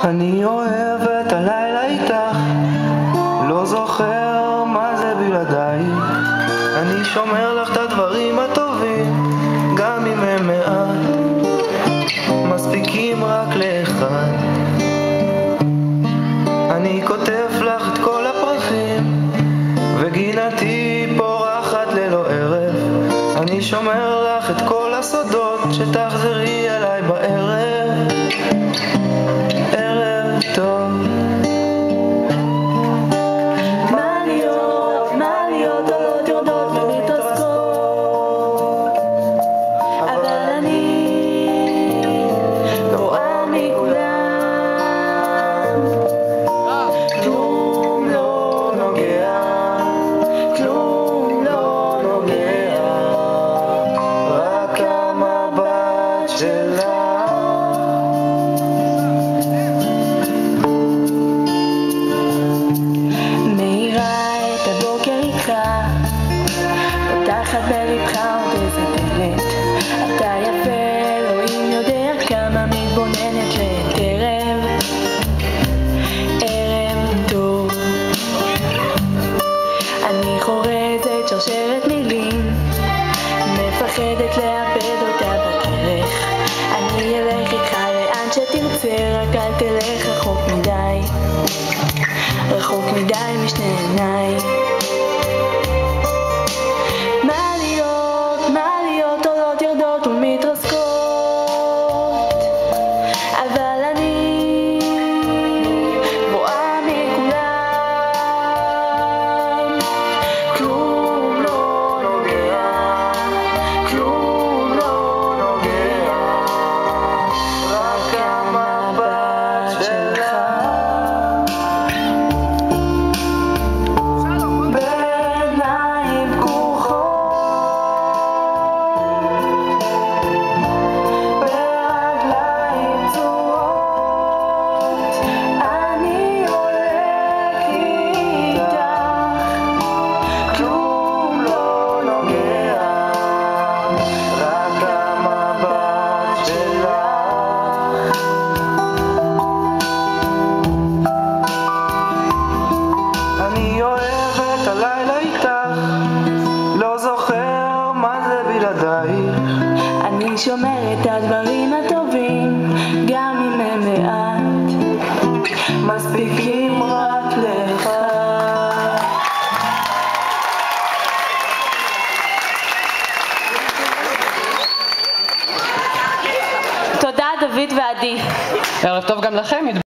אני אוהב את הלילה איתך, לא זוכר מה זה בלעדיי. אני שומר לך את הדברים הטובים, גם אם הם מעט, מספיקים רק לאחד. אני כותב לך את כל הפרחים, וגינתי פורחת ללא ערב. אני שומר לך את כל הסודות, שתחזרי אליי בערב. ערב טוב. מעליות עולות יורדות ומתרסקות, אבל אני רואה מכולם, כלום לא נוגע, כלום לא נוגע, רק המבט שלך. פותחת בלבך עוד איזה דלת, אתה יפה, אלוהים יודע כמה מתבוננת לעת ערב. ערב טוב. אני חורזת שרשרת מילים, מפחדת לאבד אותה בדרך. אני אלך איתך לאן שתרצה, רק אל תלך רחוק מדי, רחוק מדי משני עיניי. מעליות עולות יורדות ומתרסקות, אבל אני רואה מכולם, כלום לא נוגע, כלום לא נוגע, רק המבט שלך. בעיניים פקוחות, אני אוהב את הלילה איתך, לא זוכר מה זה בלעדייך. אני שומר את הדברים הטובים, גם אם הם מעט, מספיקים רק לך. תודה דוד ועדי. ערב טוב גם לכם.